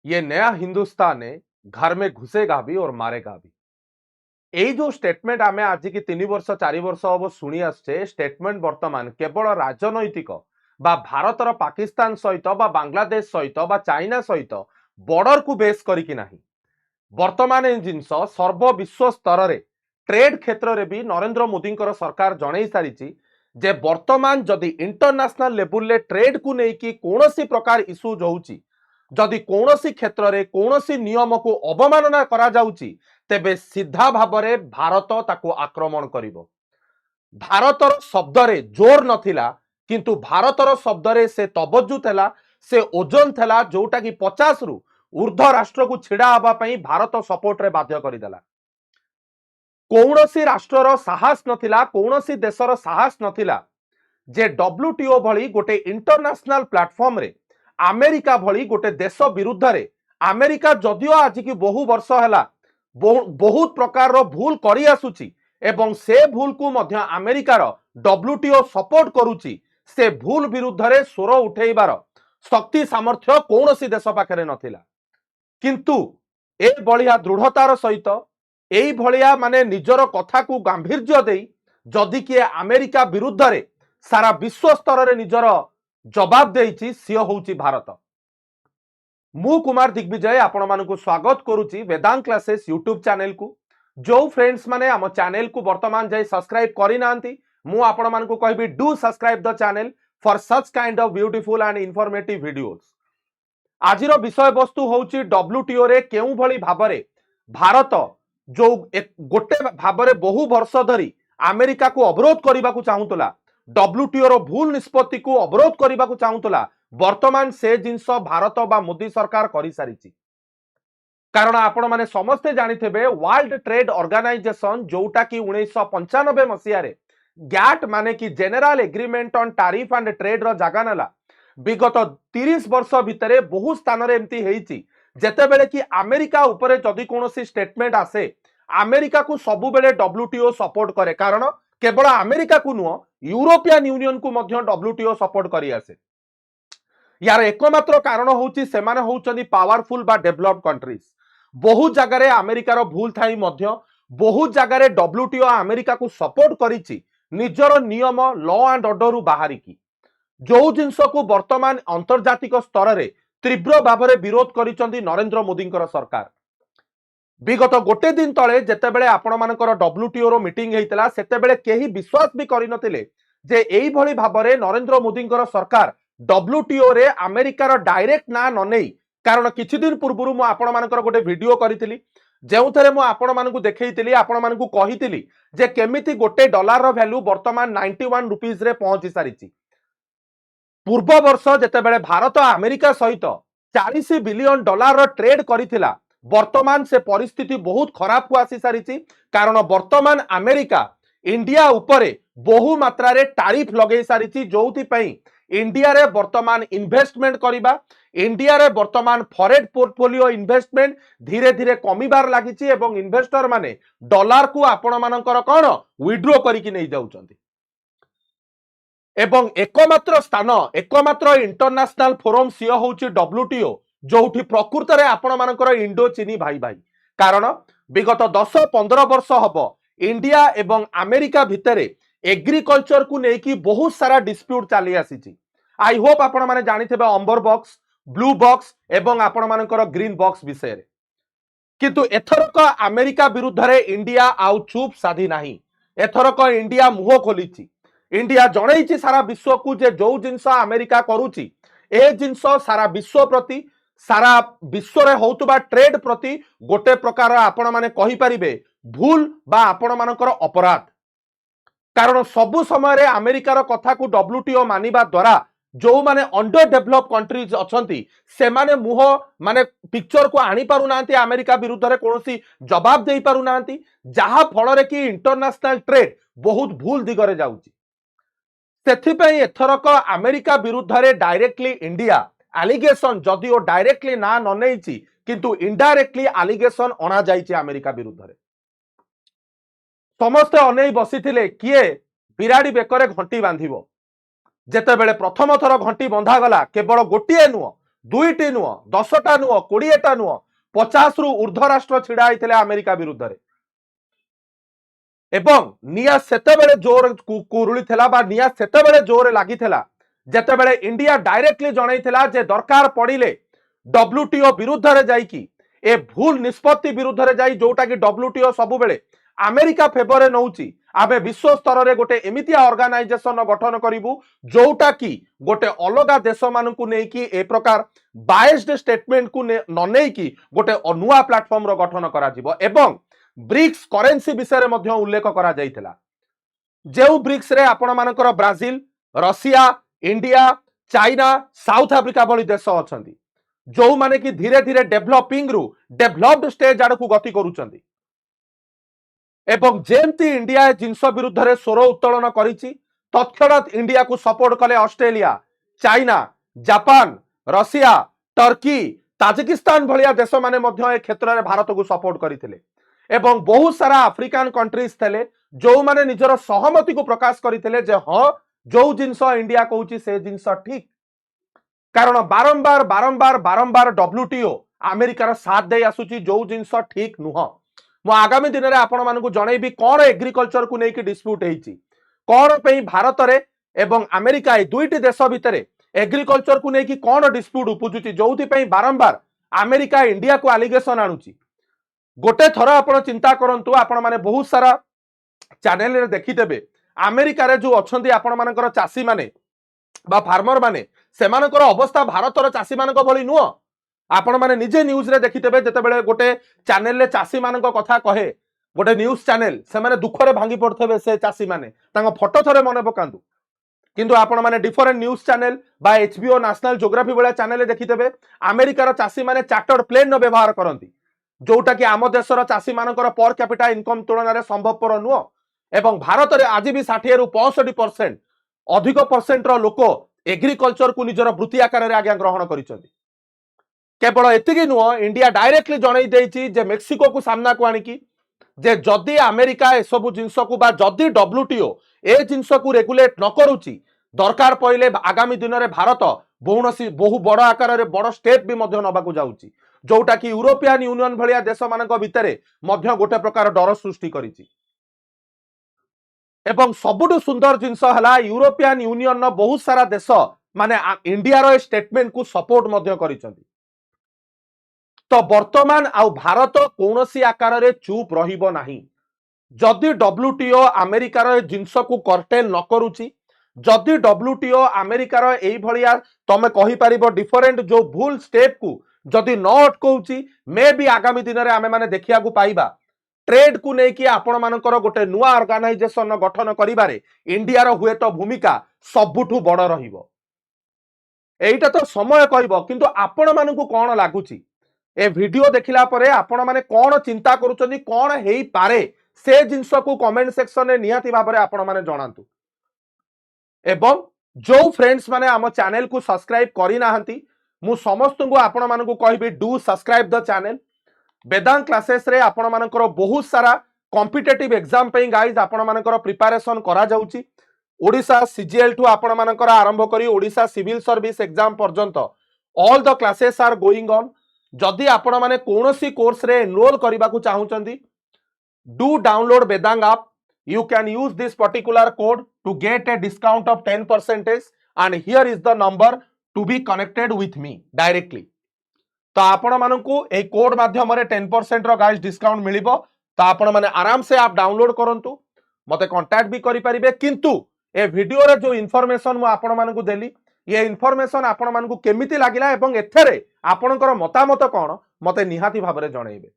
ये नया हिंदुस्तान है, घर में घुसेगा भी और मारेगा भी। এই जो स्टेटमेंट आम आज की 3 वर्ष 4 वर्ष हम शुणी आसचे स्टेटमेंट बर्तमान केवल राजनैतिक बा भारतर पाकिस्तान सहित बा बांग्लादेश सहित बा चाइना सहित बॉर्डर को बेस करिकी नाही। वर्तमान ए जिनस सर्व विश्व स्तर रे ट्रेड क्षेत्र रे भी नरेंद्र मोदी सरकार जणई सारी जे वर्तमान जदि इंटरनेशनल लेवल ले ट्रेड को लेकिन कौन प्रकार इश्यूज होउची, जदि कौन क्षेत्र रे कौन नियम को अवमानना करा जाउची तेबे सीधा भाव में भारत ताको आक्रमण करिवो। भारतर शब्द रे जोर नथिला किंतु भारतर शब्द रे से तवज्जु थेला, से ओजन थेला जोटा कि 50 रु ऊर्ध्व राष्ट्र को छिड़ा हवा पई भारत सपोर्ट रे बाध्य करिदेला। कौनसी राष्ट्रर साहस नथिला, कौनसी देशर साहस नथिला जे डब्ल्यूटीओ भली गोटे इंटरनेशनल प्लेटफॉर्म रे अमेरिका भली गोटे देश विरुद्ध रे अमेरिका जदियो आज की बहु वर्ष हैला बहुत प्रकार भूल करी आसुची एवं से भूल को मध्य अमेरिकार डब्ल्यूटीओ सपोर्ट करुची, से भूल विरुद्ध रे स्वर उठेबार शक्ति सामर्थ्य कौनसी देश पाखरे नथिला। किंतु ए बलिया दृढ़तार सहित एई भलिया माने निजर कथा को गांभीर्य देई जदि किए अमेरिका विरुद्ध रे सारा विश्व स्तर रे निजर जवाब देइची सियो होउची भारत। मु कुमार दिग्विजय आपण मानकु स्वागत करुची वेदांत क्लासेस यूट्यूब चैनल को। जो फ्रेंड्स माने आम चैनल को वर्तमान जाई सब्सक्राइब करि नांती मु आपण मानकु कहबी do subscribe the channel for such kind of beautiful and informative videos. आजिर विषय वस्तु होउची डब्ल्यूटीओ रे केउ भली भाबरे भारत जो गोटे भाबरे बहु वर्ष धरी अमेरिका को अवरोध करने को चाहूला, डब्ल्यूटीओ रो भूल निष्पत्ति को अवरोध करने को चाहूला, वर्तमान से जिनस भारत बा मोदी सरकार करि सारिची। कारण आपण माने समस्ते जानिथिबे वर्ल्ड ट्रेड ऑर्गेनाइजेशन जोटा कि 1995 मसीह रे गैट माने कि general agreement on tariff and trade रो जागा नला विगत 30 वर्ष भितरे बहु स्थान रे एमती हेइची जेते बेले कि अमेरिका उपरे जदि कोनोसी स्टेटमेंट आसे अमेरिका को सबु बेले डब्ल्यूटीओ सपोर्ट करे। कारण केवल अमेरिका को नुह यूरोपियन यूनियन को मध्य डब्ल्यूटीओ सपोर्ट करि आसे। यार एकमात्र कारण होउची सेमाने होउचंदी पावरफुल बा डेवलप्ड कंट्रीज। बहुत जगह रे अमेरिकार भूल थाई मध्य बहुत जगह रे डब्ल्यूटीओ अमेरिका को सपोर्ट करिची निजर नियम लॉ एंड ऑर्डर रु बाहरी की। जो जिनस को वर्तमान अंतर्जातिक स्तर रे तीव्र भाव में विरोध करिचंदी नरेंद्र मोदी सरकार। विगत गोटे दिन तले जेतेबेले आपण मानकर डब्ल्यूटीओ रो मीटिंग हेइतला सेतेबेले केही विश्वास भी करि नथिले जे एई भली भाव में नरेंद्र मोदी सरकार डब्ल्यूटीओ रे अमेरिकार डायरेक्ट ना न नै। कारण किछि दिन पूर्व मु आपण मानकर गोटे वीडियो करितली जेउथरे मु आपण मानकु देखैतली, आपण मानकु कहितली जे केमिति गोटे डॉलर रो वैल्यू वर्तमान 91 रुपीस रे पहुंची सारिची। पूर्व वर्ष जेतेबेले भारत अमेरिका सहित 40 बिलियन डॉलर ट्रेड करिथिला वर्तमान से परिस्थिति बहुत खराब को आसी सारिची। कारण वर्तमान अमेरिका इंडिया उपरे बहु मात्रा रे टैरिफ लगे सारिची जोथि पई इंडिया रे वर्तमान इन्वेस्टमेंट करिबा, इंडिया रे वर्तमान फॉरेन पोर्टफोलियो इन्वेस्टमेंट धीरे धीरे कमिबार लागिची एवं इन्वेस्टर माने डॉलर को आपण मानकर कोन विड्रॉ करिकि नै जाउचंती। एवं एकमात्र स्थान एकमात्र इंटरनेशनल फोरम सी होउची डब्ल्यूटीओ जोठी प्रकृत रे आपण मानकर इंडो चीनी भाई भाई। कारण विगत 10-15 वर्ष हब इंडिया एवं अमेरिका भितरे एग्रीकल्चर को लेकी बहुत सारा डिस्प्यूट चली आसी। आई होप आपण माने जानिथिबे अंबर बॉक्स, ब्लू बॉक्स एवं आपण मानकर ग्रीन बॉक्स विषय रे। किंतु एथरक अमेरिका विरुद्ध रे इंडिया आउ चुप साधी नाही। एथरक इंडिया मुह खोलीची। इंडिया जणैची सारा विश्व को जे जो जिनस अमेरिका करूची ए जिनस सारा विश्व प्रति सारा विश्व रे होतबा ट्रेड प्रति गोटे प्रकार आपण माने कहि परिबे भूल बा आपण मानकर अपराध। कारण सबु समय रे अमेरिकार कथा को डब्ल्यूटीओ मानिबा द्वारा जो माने अंडर डेवलप कंट्रीज अछंती से माने मुह माने पिक्चर को आनी पारु नांती, अमेरिका विरुद्ध रे कोनोसी जवाब देई पारु नांती, जहा फल रे कि इंटरनेशनल ट्रेड बहुत भूल दिगरे जाउची। सेथिपई एथरक अमेरिका विरुद्ध रे डायरेक्टली इंडिया एलिगेशन जदिओ डायरेक्टली ना न नैची किंतु इनडायरेक्टली एलिगेशन अना जाइची अमेरिका विरुद्ध रे। समस्ते अनै बसिथिले किए बिराड़ी बेकरे घंटी बांधिबो। जेतेबेले प्रथम थर घंटी बंधा गला केवल गोटिए नुह दुईटी नुह 10टा नुह 20टा नुह 50 रु ऊर्ध्व राष्ट्र छिड़ा होते अमेरिका विरुद्ध रे एवं निया सेतेबेले जोर कुरुली थिला बा निया सेतेबेले जोर लागिथिला जेतेबेले इंडिया डायरेक्टली जणैथिला जे दरकार पड़िले डब्ल्यूटीओ विरुद्ध रे जाई कि ए भूल निष्पत्ति विरुद्ध रे जाई जोटा कि डब्ल्यूटीओ सबु बेले अमेरिका फेवर रे नउची आबे विश्व स्तर रे गोटे एमितिया ऑर्गेनाइजेशन गठन करिवु जोटा कि गोटे अलगा देश मानकु नै कि ए प्रकार बायस्ड स्टेटमेंट को न नै कि गोटे नुआ प्लेटफॉर्म रो गठन करा जिवो एवं ब्रिक्स करेंसी विषय रे मध्य उल्लेख करा जाइथिला जेउ ब्रिक्स रे आपण मानकर Brazil Russia India China south Africa भली देश अछंती जो माने कि धीरे धीरे डेभलपिंग रु डेभलप्ड स्टेज आड़ को गति करूछंती एवं जेमती इंडिया जिनस विरुद्ध रे स्वर उत्तोलन करिछि तत्क्षणात इंडिया को सपोर्ट कले Australia China Japan Russia Turkey Tajikistan भलिया देश माने मध्य ए क्षेत्र रे भारत को सपोर्ट करिथिले एवं बहुत सारा अफ्रिकान कंट्रीज थे जो माने निजर सहमति को प्रकाश करते जे हाँ जो जिनस इंडिया कहूँ से जिनस ठीक कारण बारंबार बारंबार बारंबार डब्ल्यूटीओ अमेरिकार साथ दे आसुची जो जिनस ठीक नुह मु आगामी दिन में आपण मानकु जनैबी कौन एग्रीकल्चर को लेकिन डिस्प्यूट होईची कौन पे भारत रे एवं अमेरिका दुईटी देश भितर एग्रीकल्चर को लेकिन कौन डिस्प्यूट उपजुची जो बारंबार अमेरिका इंडिया को आलिगेशन आणुची गोटे थर आपण चिंता करंतु आपण माने बहुत सारा चैनल रे देखिदेबे अमेरिका रे जो अछंती आपण मानकर चासी माने बा फार्मर माने सेमानकर अवस्था भारतर चासी मानक भली नुह आपण माने निजे न्यूज रे देखिदेबे जेतेबेले गोटे चैनल रे चासी मानक कथा कहे गोटे न्यूज चैनल से माने दुख रे भांगी पड़थबे से चासी माने तांको फोटो थरे मने पकांतु किंतु आपण माने डिफरेंट न्यूज चैनल बा एचबीओ नेशनल ज्योग्राफी वाला चैनल रे देखिदेबे अमेरिकार चासी माने चार्टर्ड प्लेन नो व्यवहार करंती जोटा कि आम देशर चाषी मानकर पर कैपिटा इनकम तुलन में संभवपर नुह एवं भारत में आज भी 60 रु 65% अधिक परसेंट लोक एग्रीकल्चर को निजर वृत्ति आकार में आज्ञा ग्रहण करिसेंती केवल एतिकी नुह इंडिया डायरेक्टली जणई देछि जे मेक्सिको को सामना को आनिकी जे जदि अमेरिका ए सब जिंस को बा जदि डब्ल्यूटीओ ए जिंस को रेगुलेट न करूची दरकार पड़े आगामी दिन में भारत बहु बड़ आकार में बड़ स्टेप भी नबाकू जाउची जोटा कि यूरोपियन यूनियन भलिया देश मानक भितर मध्य गोटे प्रकार डर सृष्टि करिछि एवं सबुठु सुंदर जिनस हला यूरोपियन यूनियन न बहुत सारा देश माने इंडिया रो स्टेटमेंट को सपोर्ट मध्य करिसेंती तो वर्तमान आउ भारत कौनसी आकार रे चुप रहिबो नाही जदि डब्ल्यूटीओ अमेरिकार जिनस को कर्टेल न करूची जदि डब्ल्यूटीओ अमेरिकार एई भलिया तमे कहि परिबो डिफरेंट जो भूल स्टेप को जदि न अटकाउची मे भी आगामी दिन में आमे माने देखिया को पाइबा ट्रेड को लेकिन आपण मानकर गोटे नुआ ऑर्गेनाइजेशन गठन करिबारे इंडिया हुए तो भूमिका सबुठु बड़ रहिबो एइटा तो समय कहबो किंतु आपण मानकु कोन लागुची ए वीडियो देखिला परे आपण माने कोन चिंता करूचनी कोन हेई पारे से जिंस को कमेंट सेक्शन में निहाती भाबरे आपण माने जणांतु एवं जो फ्रेंड्स माने आम चैनल को सब्सक्राइब करि नाहंती मु समस्त को आपण मानकु कहबी do subscribe the channel Vedant classes रे आपण मानकर बहुत सारा कॉम्पिटिटिव एग्जाम पे गाइज आपण मानकर प्रिपरेशन करा जाउची ओडिशा सीजीएल टू आपण मानकर आरंभ करी ओडिशा सिविल सर्विस एग्जाम पर्यंत all the classes are going on जदि आपण माने कोनोसी कोर्स रे एनरोल करबा को चाहुचंदी do download Vedang app you can use this particular code to get a discount of 10% and here is the number to be connected with me directly तो आपण मानकु ए कोड माध्यम रे 10% रो गाइस डिस्काउंट मिलिबो तो आपण माने आराम से आप डाउनलोड करंतु मते कांटेक्ट भी करि परिबे किंतु ए वीडियो रे जो इन्फॉर्मेशन मु आपण मानकु देली ये इन्फॉर्मेशन आपण मानकु केमिति लागिला एवं एथरे आपणकर मतामत कोन मते निहाती भाबरे जणैबे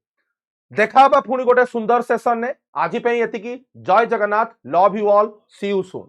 देखा पुणी गोटे सुंदर सेशन ने आज एतिकी जय Jagannath love you all see you soon.